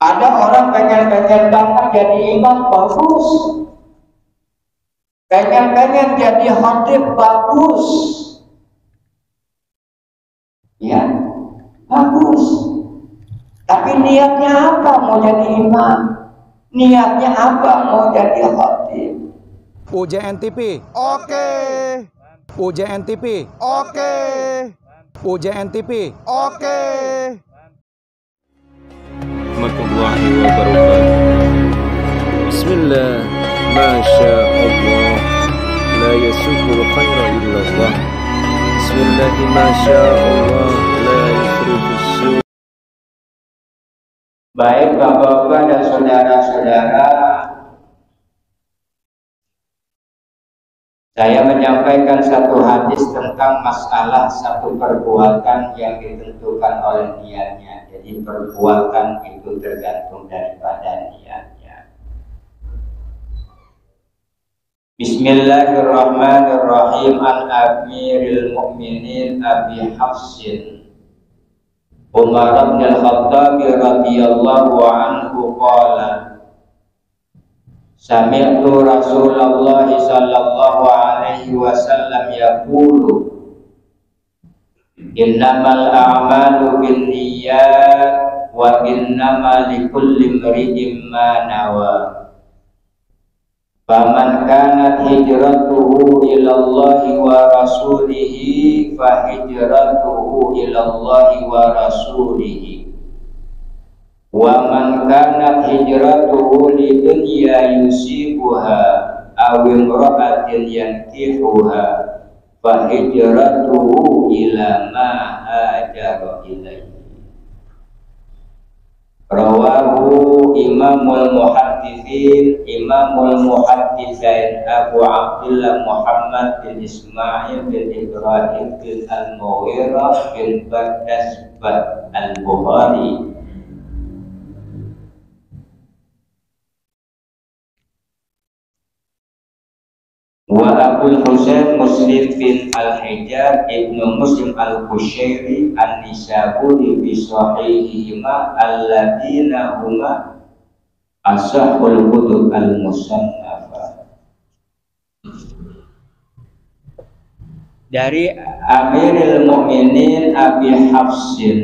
Ada orang pengen-pengen banget jadi imam, bagus. Pengen-pengen jadi khatib, bagus. Ya, bagus. Tapi niatnya apa mau jadi imam? Niatnya apa mau jadi khatib? UJN TV. Oke. UJN TV. Oke. UJN TV. Oke. Warahmatullahi wabarakatuh. Bismillah, masya Allah, la yasukul khaira illallah. Bismillah, masya Allah, la yusrifus su'. Baik Bapak-bapak dan saudara-saudara, saya menyampaikan satu hadis tentang masalah satu perbuatan yang ditentukan oleh niatnya. Jadi perbuatan itu tergantung daripada niatnya. Bismillahirrahmanirrahim. An Amiril Mukminin Abi Hafsin Umar bin Al-Khattab radhiyallahu anhu qala sami'tu Rasulullah sallallahu alaihi wasallam yaqulu innamal a'malu binniyat wa innamal likulli imri'in ma nawa faman kanat hijratuhu ilallahi wa rasulihi fa hijratuhu ilallahi wa rasulihi wa man kanat hijratuhu lidunya yusibuha aw imra'atin yankihuha fa hijratuhu ila ma hajara ilaihi. Rawahu Imamul Muhaddisain Abu Abdullah Muhammad bin Ismail bin Ibrahim bin Al-Mughirah bin Bardasbah Al-Bukhari. Wa Abul Husain Muslim bin Al-Hijjaj Ibnu Muslim Al-Qushairi An-Nisaburi bi sahihihima alladina huma ashahul kutub al-musannafah. Dari Amiril Mukminin Abi Hafsin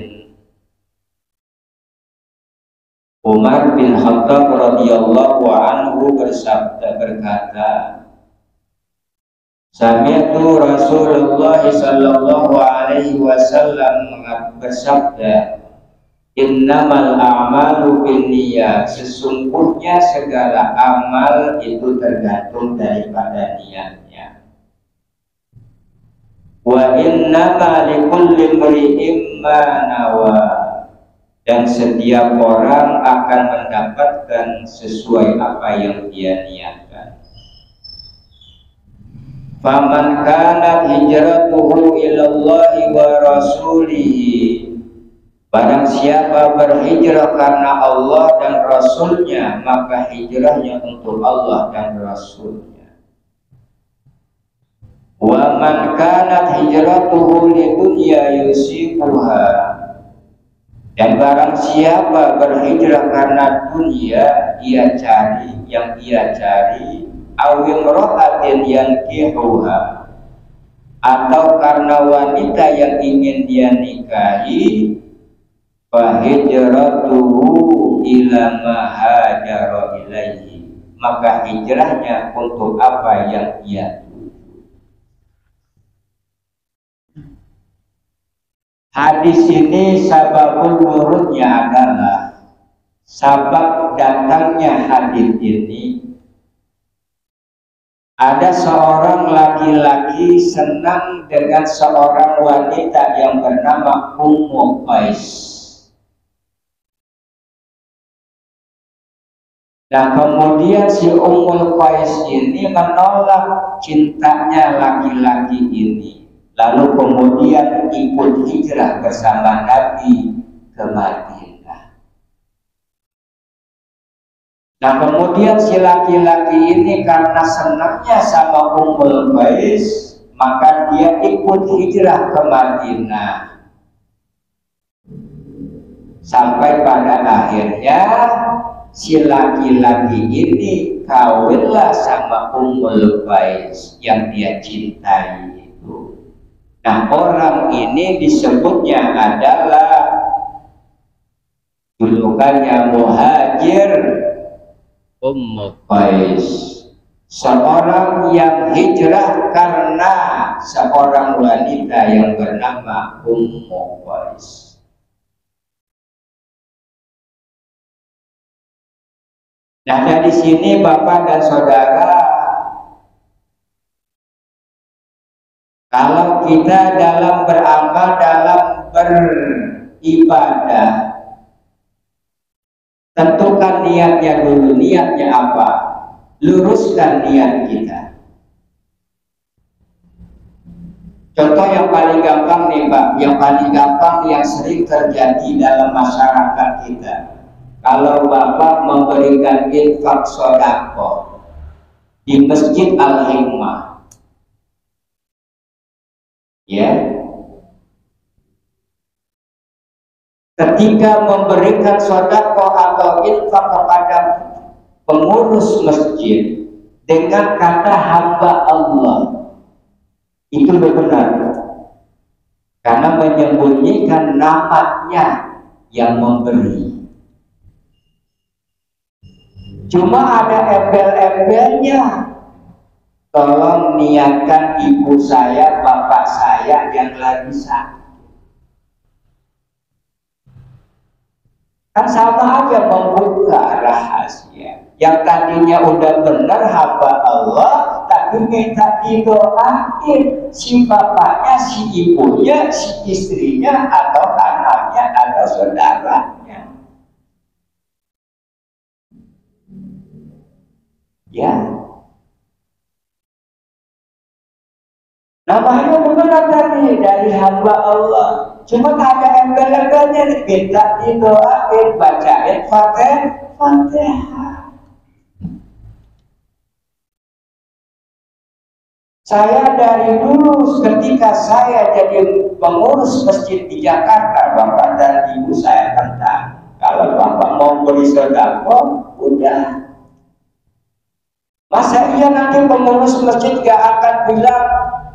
Umar bin Khattab radhiyallahu anhu berkata, Sami'tu Rasulullah sallallahu alaihi wasallam bersabda, innamal a'malu binniyat, sesungguhnya segala amal itu tergantung daripada niatnya. Wa innama likulli imri'in ma nawa, dan setiap orang akan mendapatkan sesuai apa yang dia niatkan. Faman kanat hijratuhu ilallahi wa rasulihi, barang siapa berhijrah karena Allah dan Rasulnya, maka hijrahnya untuk Allah dan Rasulnya. Wa man kanat hijratuhu lidunya yusibuha, dan barang siapa berhijrah karena dunia yang ia cari, awim rohatin yang kihuha, atau karena wanita yang ingin dia nikahi, fahijratuhu ila ma hajara ilaihi, maka hijrahnya untuk apa yang ia tuju. Hadis ini sababul wurudnya adalah, sabab datangnya hadis ini, ada seorang laki-laki senang dengan seorang wanita yang bernama Ummu Qais. Nah, kemudian si Ummu Qais ini menolak cintanya laki-laki ini, lalu kemudian ikut hijrah bersama Nabi ke Madinah. Nah, kemudian si laki-laki ini karena senangnya sama Ummul Qais, maka dia ikut hijrah ke Madinah. Sampai pada akhirnya si laki-laki ini kawinlah sama Ummul Qais yang dia cintai itu. Nah, orang ini disebutnya adalah julukannya Muhajir Ummul Qais, seorang yang hijrah karena seorang wanita yang bernama Ummul Qais. Nah, dari sini Bapak dan Saudara, kalau kita dalam beramal, dalam beribadah, tentukan niatnya dulu. Niatnya apa? Luruskan niat kita. Contoh yang paling gampang nih Pak, yang paling gampang yang sering terjadi dalam masyarakat kita. Kalau Bapak memberikan infak sodako di Masjid Al-Hikmah, ya, ketika memberikan sodako atau infak kepada pengurus masjid dengan kata hamba Allah, itu benar, karena menyembunyikan namanya yang memberi. Cuma ada embel-embelnya. Tolong niatkan ibu saya, bapak saya yang lagi sakit. Kan sama aja membuka rahasia. Yang tadinya udah benar hamba Allah, tapi minta didoain si bapaknya, si ibunya, si istrinya, atau anaknya, atau saudaranya. Ya, namanya benar tadi dari hamba Allah. Cuma ada embel-embelnya, minta didoain, bacain Fatihah. Saya dari dulu ketika saya jadi pengurus masjid di Jakarta, Bapak dan Ibu saya tentang kalau Bapak mau beri sedekah, udah. Masa iya nanti pengurus masjid gak akan bilang,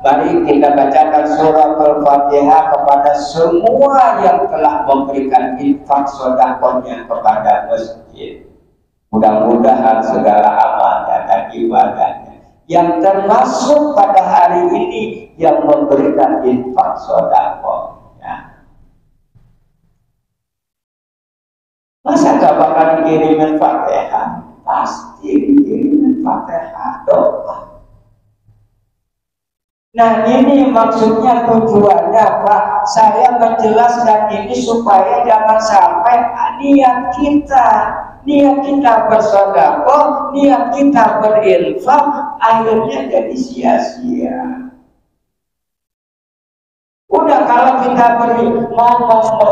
mari kita bacakan surat Al-Fatihah kepada semua yang telah memberikan infak sedekahnya kepada masjid. Mudah-mudahan segala amalnya dan ibadahnya yang termasuk pada hari ini yang memberikan infak sedekahnya. Masa gak bakal dikirimin Fatihah? Pasti dikirimin Fatihah, doa. Nah, ini maksudnya, tujuannya Pak, saya menjelaskan ini supaya jangan sampai niat kita bersedekah, niat kita berinfak akhirnya jadi sia-sia. Udah, kalau kita mau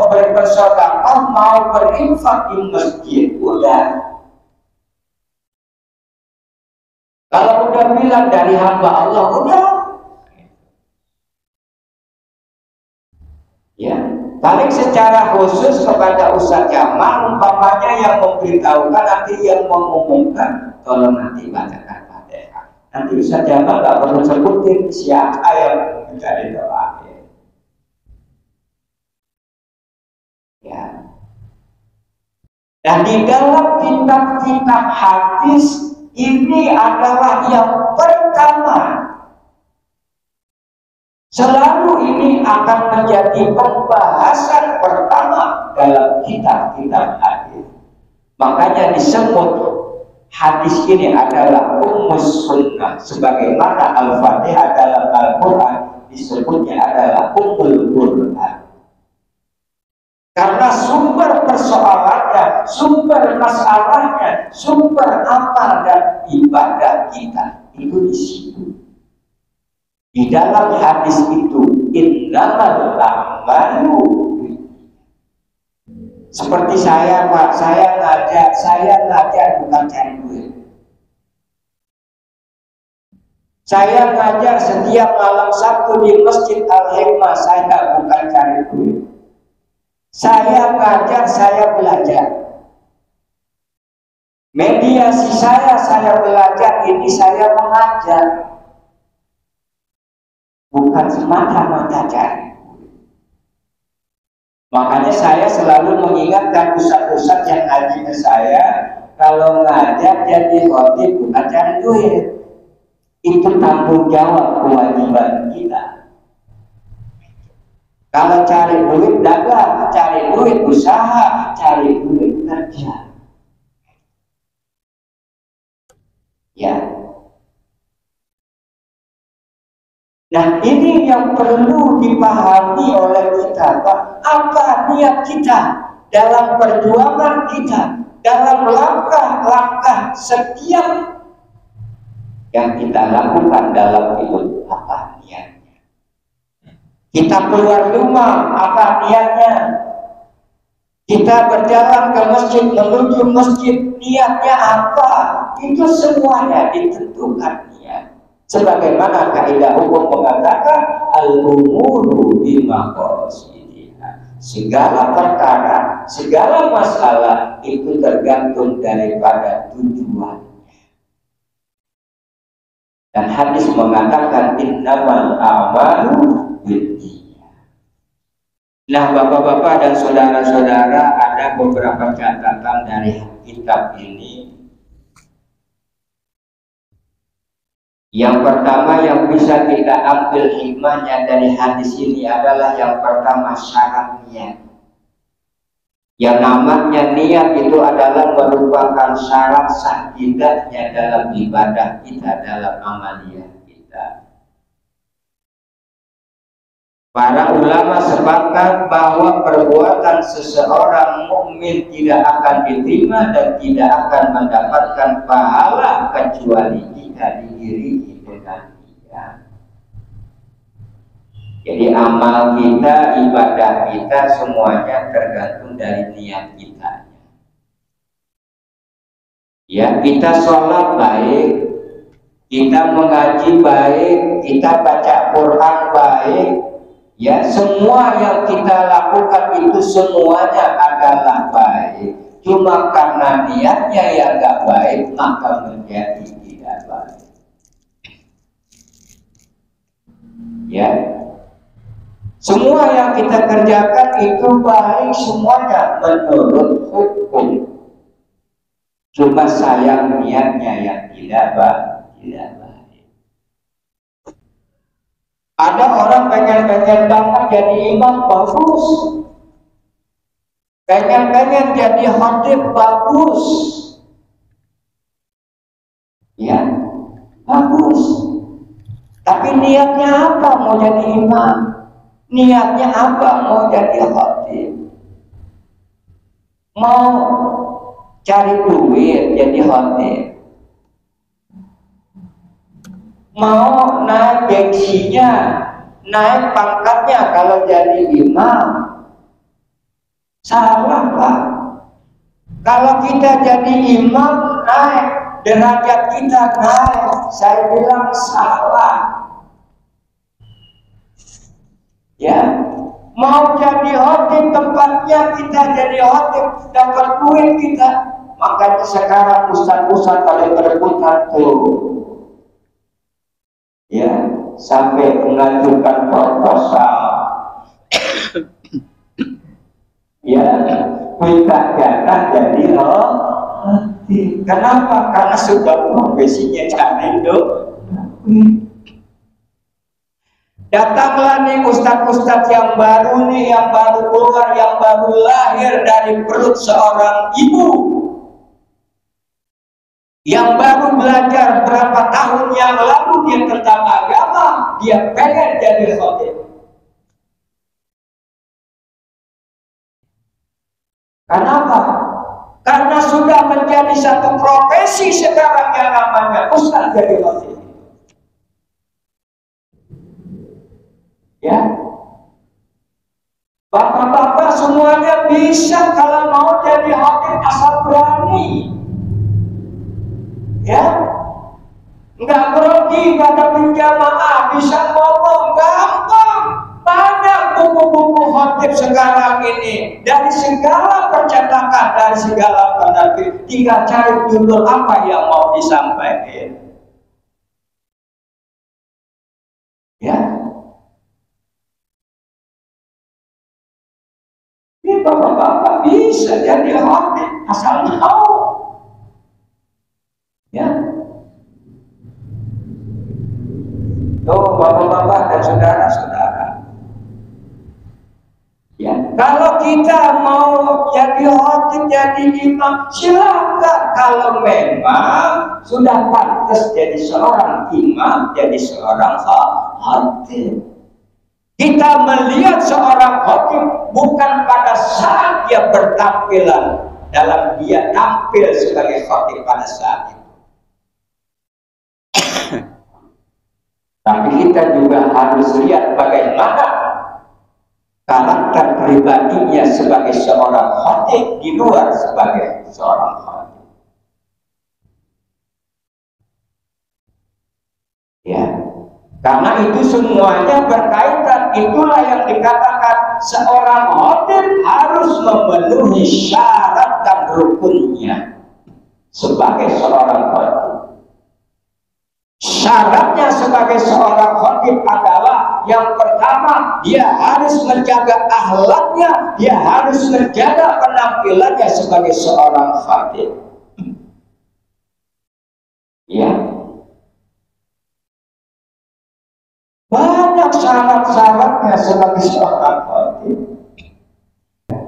bersedekah, mau berinfak di masjid, udah. Kalau udah bilang dari hamba Allah, udah. Ya, paling secara khusus kepada Ustaz Jamal, umpamanya yang memberitahukan, nanti yang mengumumkan, tolong nanti bacakan Fatihah. Nanti Ustaz Jamal nggak perlu sebutin siapa yang mencari doa. Ya. Dan di dalam kitab-kitab hadis ini adalah yang pertama. Selalu ini akan menjadi pembahasan pertama dalam kitab-kitab hadis. Makanya disebut hadis ini adalah Ummus Sunnah, sebagaimana Al-Fatihah dalam Al-Quran disebutnya adalah Ummul Quran. Karena sumber persoalannya, sumber masalahnya, sumber amal dan ibadah kita itu di situ. Di dalam hadis itu, innamal a'malu. Seperti saya Pak, saya ngajar bukan cari duit. Saya ngajar setiap malam Sabtu di Masjid Al-Hikmah, saya bukan cari duit. Saya ngajar, saya belajar. Mediasi saya belajar ini, saya mengajar, bukan semata-mata cari. Makanya saya selalu mengingatkan ustaz-ustaz yang ngaji ke saya, kalau ngajar jadi khotib bukan cari duit, itu tanggung jawab kewajiban kita. Kalau cari duit dagang, cari duit usaha, cari duit kerja. Ya. Nah, ini yang perlu dipahami oleh kita, Pak. Apa niat kita dalam perjuangan kita, dalam langkah-langkah setiap yang kita lakukan dalam hidup, apa niatnya? Kita keluar rumah, apa niatnya? Kita berjalan ke masjid, menuju masjid, niatnya apa? Itu semuanya ditentukan niat. Sebagaimana kaidah hukum mengatakan al-umuru bimaqasidiha. Segala perkara, segala masalah itu tergantung daripada tujuannya. Dan hadis mengatakan innamal a'malu binniyat. Nah, bapak-bapak dan saudara-saudara, ada beberapa catatan dari kitab ini. Yang pertama yang bisa kita ambil hikmahnya dari hadis ini adalah yang pertama syarat niat. Yang namanya niat itu adalah merupakan syarat sah tidaknya dalam ibadah kita, dalam amaliyah kita. Para ulama sepakat bahwa perbuatan seseorang mukmin tidak akan diterima dan tidak akan mendapatkan pahala kecuali jika diiringi dengan niat. Jadi amal kita, ibadah kita semuanya tergantung dari niat kita. Ya, kita sholat baik, kita mengaji baik, kita baca Quran baik. Ya, semua yang kita lakukan itu semuanya adalah baik. Cuma karena niatnya yang gak baik, maka menjadi tidak baik. Ya, semua yang kita kerjakan itu baik semuanya menurut hukum. Cuma sayang niatnya yang tidak baik. Ada orang pengen banget jadi imam, bagus. Pengen jadi khatib, bagus. Ya, bagus. Tapi niatnya apa mau jadi imam? Niatnya apa mau jadi khatib? Mau cari duit jadi khatib? Mau naik gengsinya, naik pangkatnya kalau jadi imam? Salah, Pak. Kalau kita jadi imam, naik derajat kita naik, saya bilang salah. Ya, mau jadi khatib tempatnya kita jadi khatib, dapat duit kita. Makanya sekarang ustaz-ustaz pada berebutan tuh. Ya, sampai mengajukan proposal. Ya, minta jatah jadi khatib. Kenapa? Karena sudah profesinya cari duit. Datanglah nih ustaz-ustaz yang baru nih, yang baru keluar, yang baru lahir dari perut seorang ibu, yang baru belajar berapa tahun yang lalu dia tentang agama, dia pengen jadi khatib. Kenapa? Karena sudah menjadi satu profesi sekarang yang namanya ustaz jadi khatib. Ya, bapak-bapak semuanya bisa kalau mau jadi khatib asal berani. Ya, nggak grogi, nggak ada penjamaah, bisa ngomong gampang. Banyak buku-buku khotib sekarang ini dari segala percetakan, dari segala penerbit, tinggal cari judul apa yang mau disampaikan. Ya, ini bapak-bapak bisa jadi khotib asal tahu. Ya, tuh bapak-bapak dan saudara-saudara. Ya, kalau kita mau jadi khotib, jadi imam, silakan. Kalau memang sudah pantas jadi seorang imam, jadi seorang khotib. Kita melihat seorang khotib bukan pada saat dia bertampilan, dalam dia tampil sebagai khotib pada saat itu. Tapi kita juga harus lihat bagaimana karakter pribadinya sebagai seorang khotib di luar sebagai seorang khotib. Ya, karena itu semuanya berkaitan. Itulah yang dikatakan seorang khotib harus memenuhi syarat dan rukunnya sebagai seorang khotib. Syaratnya sebagai seorang khotib adalah yang pertama, dia harus menjaga akhlaknya, dia harus menjaga penampilannya sebagai seorang khotib. Ya, banyak syarat-syaratnya sebagai seorang khotib.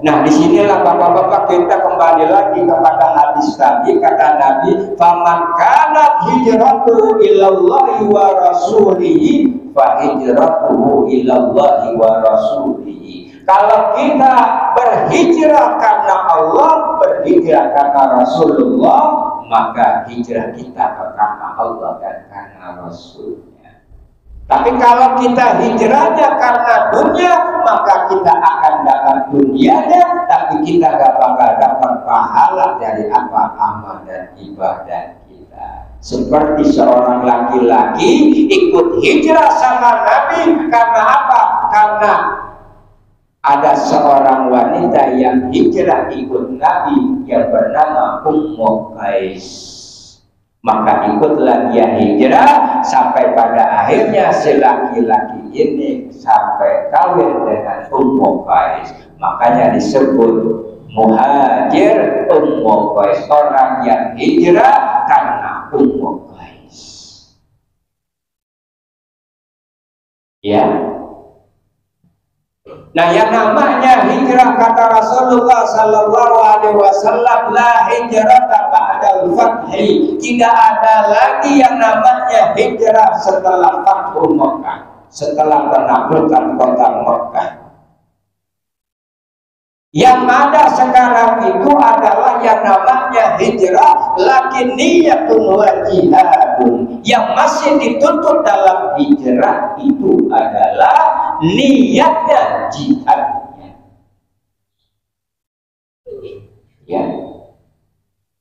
Nah, disinilah bapak-bapak kita kembali lagi kepada hadis tadi, kata Nabi, "Faman kanat hijratuhu ilallahi wa rasulihi, fa hijratuhu ilallahi wa rasulihi." Kalau kita berhijrah karena Allah, berhijrah karena Rasulullah, maka hijrah kita karena Allah dan karena Rasulnya. Tapi kalau kita hijrahnya karena dunia, maka kita akan dapat dunianya, tapi kita gak bakal dapat pahala dari apa amal dan ibadah kita. Seperti seorang laki-laki ikut hijrah sama Nabi karena apa? Karena ada seorang wanita yang hijrah ikut Nabi yang bernama Ummu Qais. Maka ikutlah dia hijrah sampai pada akhirnya si laki-laki ini sampai kawin dengan Ummu Qais. Makanya disebut muhajir Ummu Qais, orang yang hijrah karena Ummu Qais. Ya. Nah, yang namanya hijrah kata Rasulullah Sallallahu Alaihi Wasallam, la hijrata ba'dal fathi. Tidak ada lagi yang namanya hijrah setelah Fathu Mekah, setelah penaklukan kota Mekah. Yang ada sekarang itu adalah yang namanya hijrah, lakin niyatun wa jihadun. Yang masih dituntut dalam hijrah itu adalah niatnya, jihadnya. Ya.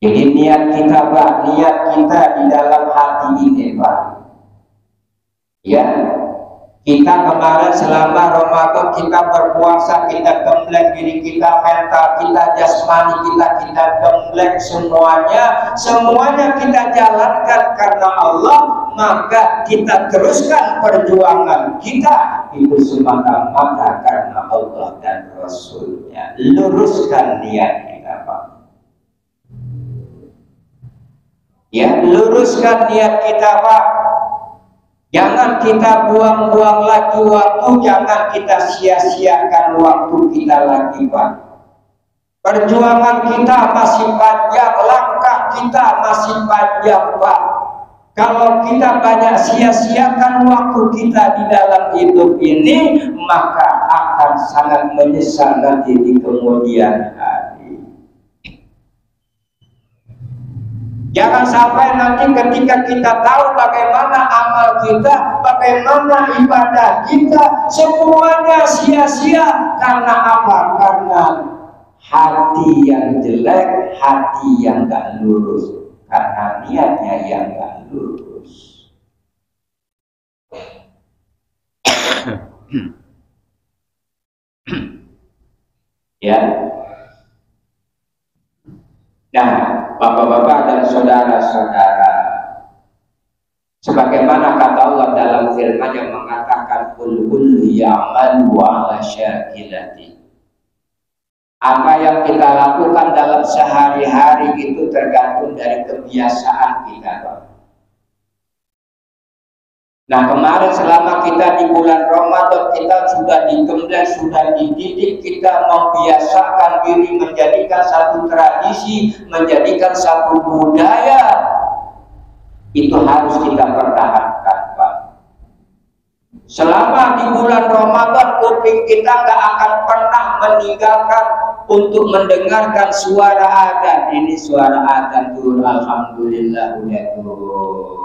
Jadi niat kita, Pak, niat kita di dalam hati ini, Pak. Ya. Kita kemarin selama Ramadan kita berpuasa, kita gembleng diri kita, mental kita, jasmani kita gembleng semuanya kita jalankan karena Allah, maka kita teruskan perjuangan kita itu semata-mata karena Allah dan Rasulnya. Luruskan niat kita, Pak. Ya, luruskan niat kita, Pak. Jangan kita buang-buang lagi waktu, jangan kita sia-siakan waktu kita lagi, Pak. Perjuangan kita masih panjang, langkah kita masih panjang, Pak. Kalau kita banyak sia-siakan waktu kita di dalam hidup ini, maka akan sangat menyesal nanti di kemudian hari. Jangan sampai nanti ketika kita tahu bagaimana amal kita, bagaimana ibadah kita, semuanya sia-sia. Karena apa? Karena hati yang jelek, hati yang gak lurus. Karena niatnya yang gak lurus. Ya. Nah, bapak-bapak dan saudara-saudara, sebagaimana kata Allah dalam firman yang mengatakan kullu ya'malu ala syakilati. Apa yang kita lakukan dalam sehari-hari itu tergantung dari kebiasaan kita. Nah, kemarin selama kita di bulan Ramadan, kita sudah digembleng, sudah dididik, kita membiasakan diri menjadikan satu tradisi, menjadikan satu budaya. Itu harus kita pertahankan, Pak. Selama di bulan Ramadan, kuping kita nggak akan pernah meninggalkan untuk mendengarkan suara adzan. Ini suara adzan tuh, alhamdulillah udah tuh.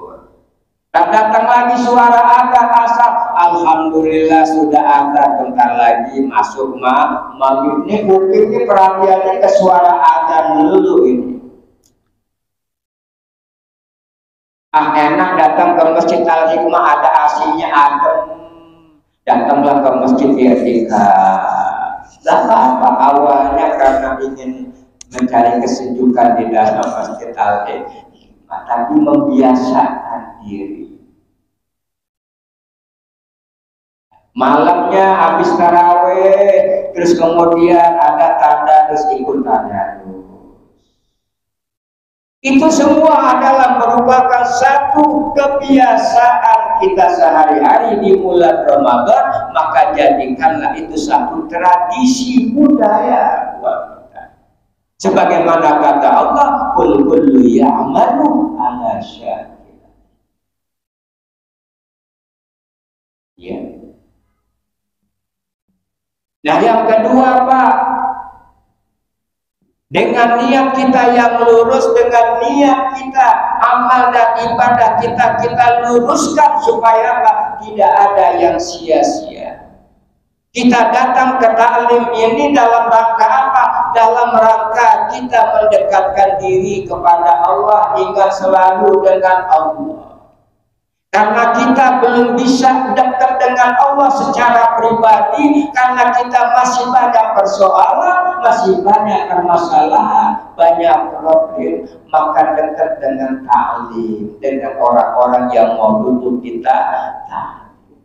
Dan datang lagi suara adzan asar, alhamdulillah sudah adzan, bentar lagi masuk maghrib. Ini kuping ini perhatiannya ke suara adzan dulu ini. Enak datang ke masjid Al-Hikmah, ada AC-nya adem. Datanglah ke masjid I'tikaf. Tidak apa-apa, awalnya karena ingin mencari kesejukan di dalam masjid Al-Hikmah, tapi membiasakan diri. Malamnya habis tarawih, terus kemudian ada tanda, terus ikut tanda. Itu semua adalah merupakan satu kebiasaan kita sehari-hari di bulan Ramadan, maka jadikanlah itu satu tradisi budaya buat kita. Sebagaimana kata Allah, kullu ya'malu ala syakilati. Ya. Nah, yang kedua, Pak, dengan niat kita yang lurus, dengan niat kita amal dan ibadah kita luruskan supaya tidak ada yang sia-sia. Kita datang ke taklim ini dalam rangka apa? Dalam rangka kita mendekatkan diri kepada Allah, ingat selalu dengan Allah. Karena kita belum bisa dekat dengan Allah secara pribadi, karena kita masih banyak persoalan, masih banyak permasalahan, banyak problem, maka dekat dengan ta'lim, dengan orang-orang yang mau duduk kita ta'lim.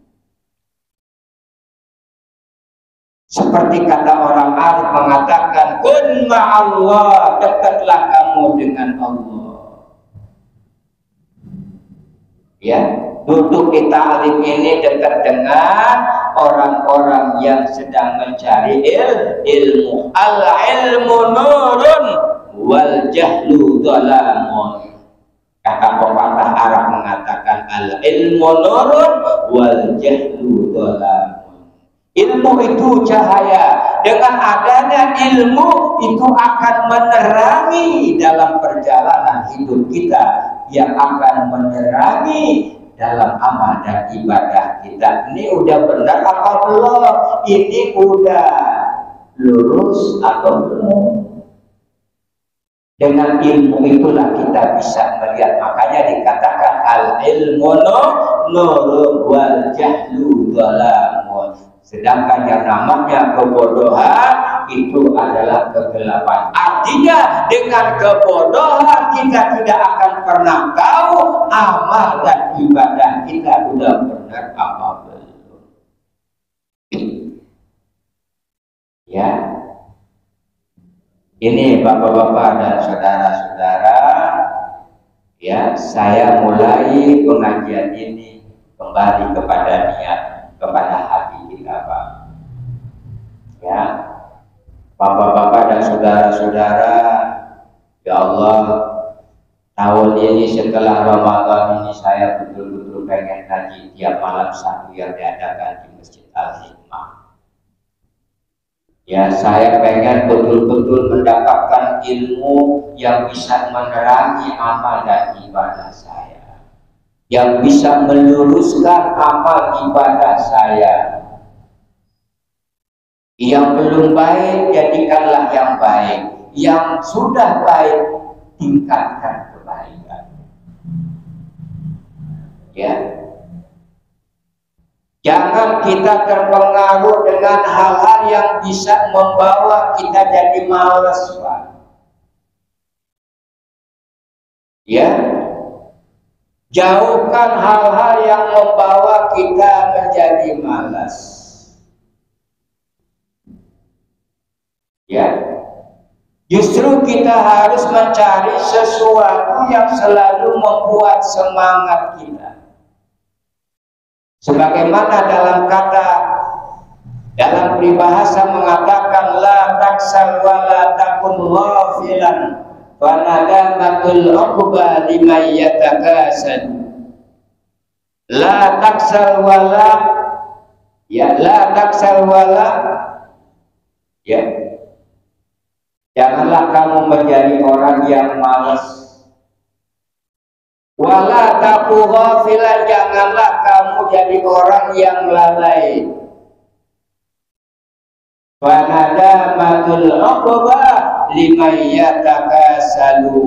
Seperti kata orang Arab mengatakan, kun ma'allah, dekatlah kamu dengan Allah. Ya, duduk di ta'lim ini dekat dengan orang-orang yang sedang mencari ilmu. Al-ilmu nurun wal jahlu dhalamun. Kata pepatah Arab mengatakan al-ilmu nurun wal jahlu dhalamun. Ilmu itu cahaya. Dengan adanya ilmu itu akan menerangi dalam perjalanan hidup kita, yang akan menerangi dalam amal dan ibadah kita. Ini udah benar apa belum? Ini udah lurus atau belum? Dengan ilmu itulah kita bisa melihat. Makanya dikatakan al-ilmu nurun wal jahlu dhalamun. Sedangkan yang namanya kebodohan itu adalah kegelapan. Artinya dengan kebodohan kita tidak akan pernah tahu amal dan ibadah kita sudah benar apa belum. Ya, ini bapak-bapak dan saudara-saudara, ya, saya mulai pengajian ini kembali kepada niat, kepada hati kita, Pak. Ya, bapak-bapak dan saudara-saudara, ya Allah, tahun ini setelah Ramadan ini saya betul-betul pengen kaji tiap malam satu yang diadakan di Masjid Al-Hikmah. Ya, saya pengen betul-betul mendapatkan ilmu yang bisa menerangi amal dan ibadah saya, yang bisa meluruskan amal ibadah saya. Yang belum baik, jadikanlah yang baik. Yang sudah baik, tingkatkan kebaikan. Ya. Jangan kita terpengaruh dengan hal-hal yang bisa membawa kita jadi malas, Pak. Ya, jauhkan hal-hal yang membawa kita menjadi malas. Ya, justru kita harus mencari sesuatu yang selalu membuat semangat kita. Sebagaimana dalam peribahasa mengatakan la taksal wa la takun ghafilan wa nadamatul uqba liman yatakasal. La taksal wa la janganlah kamu menjadi orang yang malas. Wala taku ghafilan, janganlah kamu jadi orang yang lalai. Wa nadamatul uqba liman yatakasalu,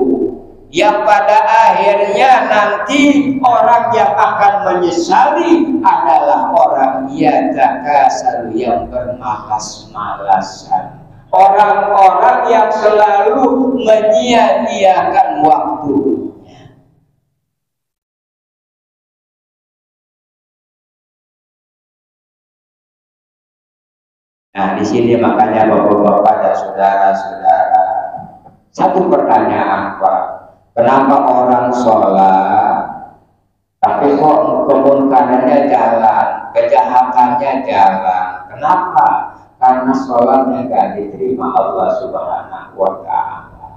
yang pada akhirnya nanti orang yang akan menyesali adalah orang yatakasalu, yang bermalas-malasan, orang-orang yang selalu menyia-nyiakan waktu. Nah, di sini makanya Bapak-bapak dan saudara-saudara, satu pertanyaan, Pak. Kenapa orang sholat tapi kok kemungkarannya jalan, kejahatannya jalan? Kenapa? Karena sholatnya nggak diterima Allah Subhanahu wa Ta'ala.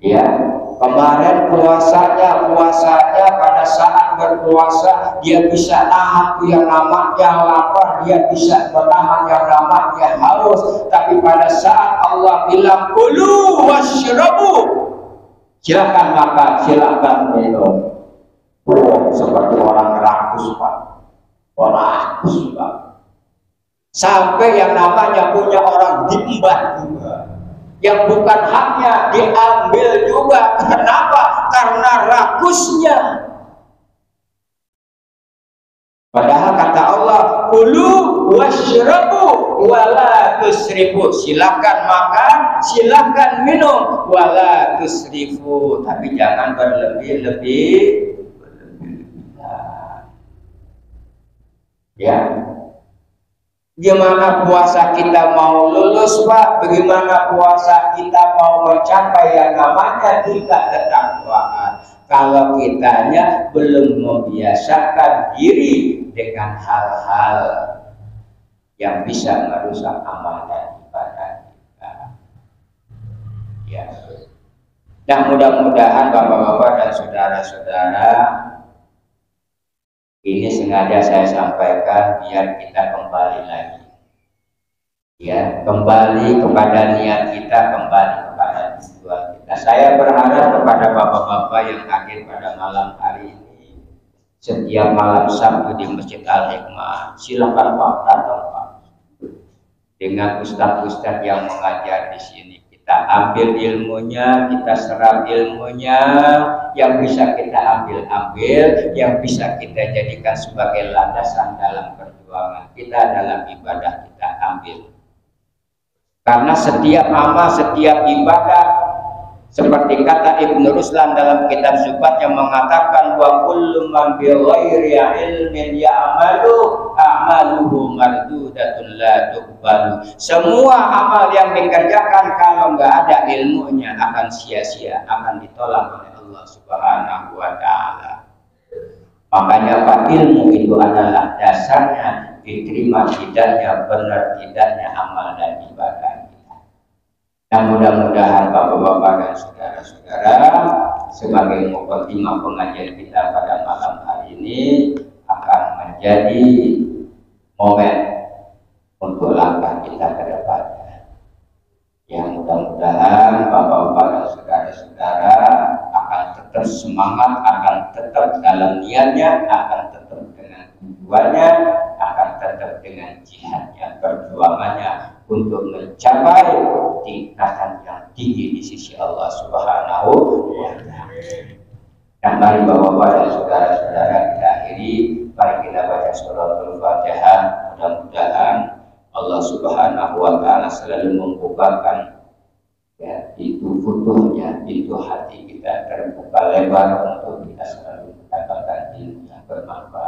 Ya, kemarin puasanya pada saat berpuasa dia bisa nahan yang namanya lapar, dia bisa menahan yang namanya haus, tapi pada saat Allah bilang kulu washrabu, silakan makan, silakan minum, seperti orang rakus, Pak. Rakus, Pak. Sampai yang namanya punya orang diembat juga, yang bukan haknya diambil juga. Kenapa? Karena rakusnya. Padahal kata Allah, kulu washrabu wala tusrifu, silakan makan, silakan minum, wala tusrifu, tapi jangan berlebih-lebih. Ya, gimana puasa kita mau lulus, Pak? Bagaimana puasa kita mau mencapai yang namanya tingkat ketakwaan kalau kitanya belum membiasakan diri dengan hal-hal yang bisa merusak amal dan ibadah kita? Ya. Nah, mudah-mudahan Bapak-bapak dan saudara-saudara, ini sengaja saya sampaikan biar kita kembali lagi, ya, kembali kepada niat kita, kembali kepada tujuan kita. Saya berharap kepada bapak-bapak yang hadir pada malam hari ini, setiap malam Sabtu di Masjid Al-Hikmah, silakan Pak, datang Pak, dengan ustadz-ustadz yang mengajar di sini. Kita ambil ilmunya, kita serap ilmunya, yang bisa kita ambil, yang bisa kita jadikan sebagai landasan dalam perjuangan kita, dalam ibadah kita, ambil. Karena setiap amal, setiap ibadah, seperti kata Ibnu Ruslan dalam kitab Zubat yang mengatakan wa kullu man bi ghairi ilmin ya'malu a'maluhu mardudatun la tuqbalu. Semua amal yang dikerjakan kalau nggak ada ilmunya akan sia-sia, akan ditolak oleh Allah Subhanahu wa Ta'ala. Makanya Pak, ilmu itu adalah dasarnya diterima tidaknya, benar tidaknya amal dan ibadah. Dan mudah-mudahan Bapak-bapak dan saudara-saudara, sebagai mukadimah pengajian kita pada malam hari ini akan menjadi momen untuk langkah kita ke depannya. Yang mudah-mudahan Bapak-bapak dan saudara-saudara akan tetap semangat, akan tetap dalam niatnya, akan tetap dengan tujuannya, akan tetap dengan jihadnya, perjuangannya untuk mencapai tingkatan yang tinggi di sisi Allah Subhanahu wa Ta'ala. Dan mari Bapak-bapak dan saudara-saudara kita akhiri Mari kita baca suratul Fatihah. Mudah-mudahan Allah Subhanahu wa Ta'ala selalu membukakan ya, itu futuhnya, itu hati kita terbuka lebar untuk kita selalu mendapatkan ilmu yang bermanfaat.